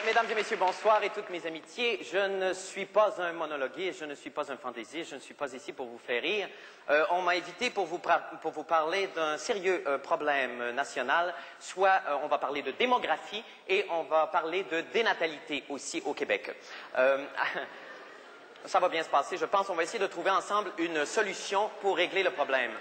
Mesdames et messieurs, bonsoir et toutes mes amitiés. Je ne suis pas un monologuiste, je ne suis pas un fantaisiste, je ne suis pas ici pour vous faire rire. On m'a invité pour vous parler d'un sérieux problème national, soit on va parler de démographie et on va parler de dénatalité aussi au Québec. Ça va bien se passer, je pense. On va essayer de trouver ensemble une solution pour régler le problème.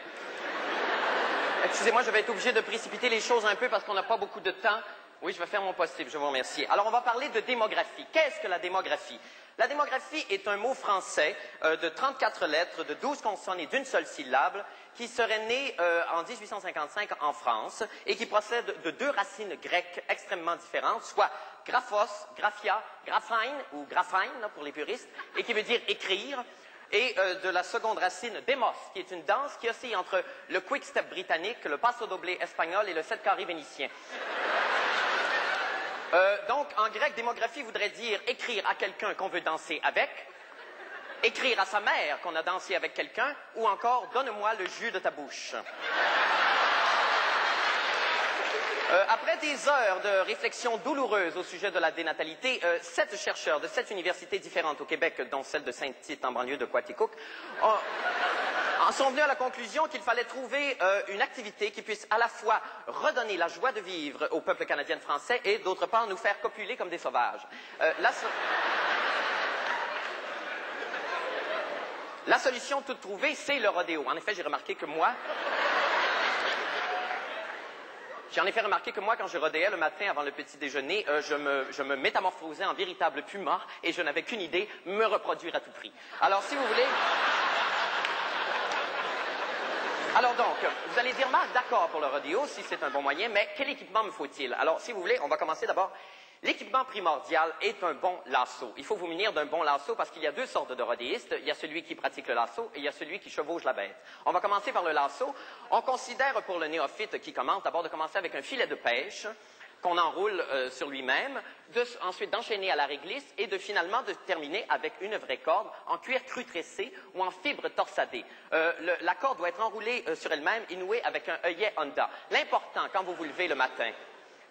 Excusez-moi, je vais être obligé de précipiter les choses un peu parce qu'on n'a pas beaucoup de temps. Oui, je vais faire mon possible, je vous remercie. Alors, on va parler de démographie. Qu'est-ce que la démographie? La démographie est un mot français de 34 lettres, de 12 consonnes et d'une seule syllabe, qui serait né en 1855 en France et qui procède de deux racines grecques extrêmement différentes, soit graphos, graphia, graphein ou graphein pour les puristes, et qui veut dire écrire, et de la seconde racine démos, qui est une danse qui oscille entre le quick-step britannique, le passo doble espagnol et le 7 carré vénitien. Donc, en grec, démographie voudrait dire écrire à quelqu'un qu'on veut danser avec, écrire à sa mère qu'on a dansé avec quelqu'un, ou encore « donne-moi le jus de ta bouche ». Après des heures de réflexion douloureuse au sujet de la dénatalité, 7 chercheurs de 7 universités différentes au Québec, dont celle de Saint-Tite en banlieue de Coaticook, en sont venus à la conclusion qu'il fallait trouver une activité qui puisse à la fois redonner la joie de vivre au peuple canadien-français et d'autre part nous faire copuler comme des sauvages. La solution toute trouvée, c'est le rodéo. En effet, j'ai remarqué que moi... J'en ai fait remarquer que moi, quand je rodéais le matin avant le petit déjeuner, je me métamorphosais en véritable puma et je n'avais qu'une idée, me reproduire à tout prix. Alors, si vous voulez... Alors donc, vous allez dire, Marc, d'accord pour le rodéo, si c'est un bon moyen, mais quel équipement me faut-il? Alors, si vous voulez, on va commencer d'abord. L'équipement primordial est un bon lasso. Il faut vous munir d'un bon lasso parce qu'il y a deux sortes de rodéistes. Il y a celui qui pratique le lasso et il y a celui qui chevauche la bête. On va commencer par le lasso. On considère pour le néophyte qui commence d'abord de commencer avec un filet de pêche qu'on enroule sur lui-même, ensuite d'enchaîner à la réglisse et finalement de terminer avec une vraie corde en cuir cru tressé ou en fibre torsadée. La corde doit être enroulée sur elle-même et nouée avec un œillet Honda. L'important quand vous vous levez le matin,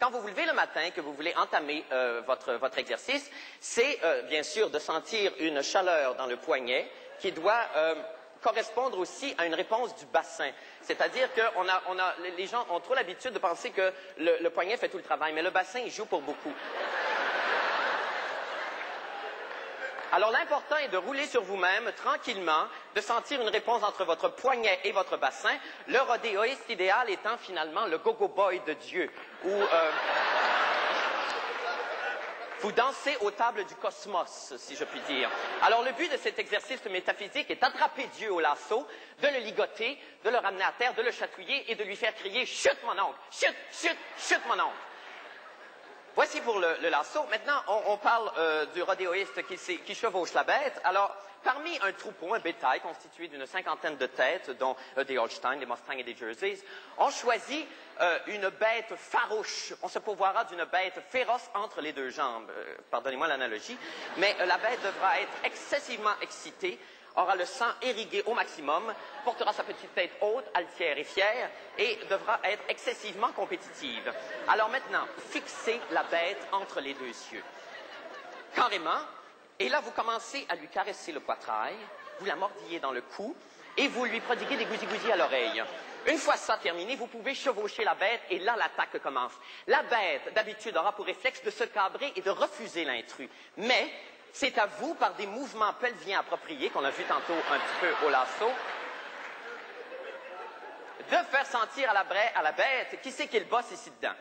que vous voulez entamer votre exercice, c'est bien sûr de sentir une chaleur dans le poignet qui doit correspondre aussi à une réponse du bassin. C'est-à-dire que les gens ont trop l'habitude de penser que le poignet fait tout le travail, mais le bassin, il joue pour beaucoup. Alors l'important est de rouler sur vous-même tranquillement, de sentir une réponse entre votre poignet et votre bassin, le rodéoïste idéal étant finalement le go-go boy de Dieu, où vous dansez aux tables du cosmos, si je puis dire. Alors le but de cet exercice métaphysique est d'attraper Dieu au lasso, de le ligoter, de le ramener à terre, de le chatouiller et de lui faire crier « Chut mon oncle! Chut! Chut! Chut mon oncle! » Voici pour le lasso. Maintenant, on parle du rodéoïste qui chevauche la bête. Alors, parmi un troupeau, un bétail constitué d'une cinquantaine de têtes, dont des Holstein, des Mustangs et des Jerseys, on choisit une bête farouche. On se pourvoira d'une bête féroce entre les deux jambes. Pardonnez-moi l'analogie. Mais la bête devra être excessivement excitée, aura le sang irrigué au maximum, portera sa petite tête haute, altière et fière, et devra être excessivement compétitive. Alors maintenant, fixez la bête entre les deux cieux. Carrément, et là vous commencez à lui caresser le poitrail, vous la mordillez dans le cou, et vous lui prodiguez des gousi-gousi à l'oreille. Une fois ça terminé, vous pouvez chevaucher la bête, et là l'attaque commence. La bête, d'habitude, aura pour réflexe de se cabrer et de refuser l'intrus. Mais c'est à vous, par des mouvements pelviens appropriés, qu'on a vu tantôt un petit peu au lasso, de faire sentir à la bête qui c'est qu'il bosse ici dedans.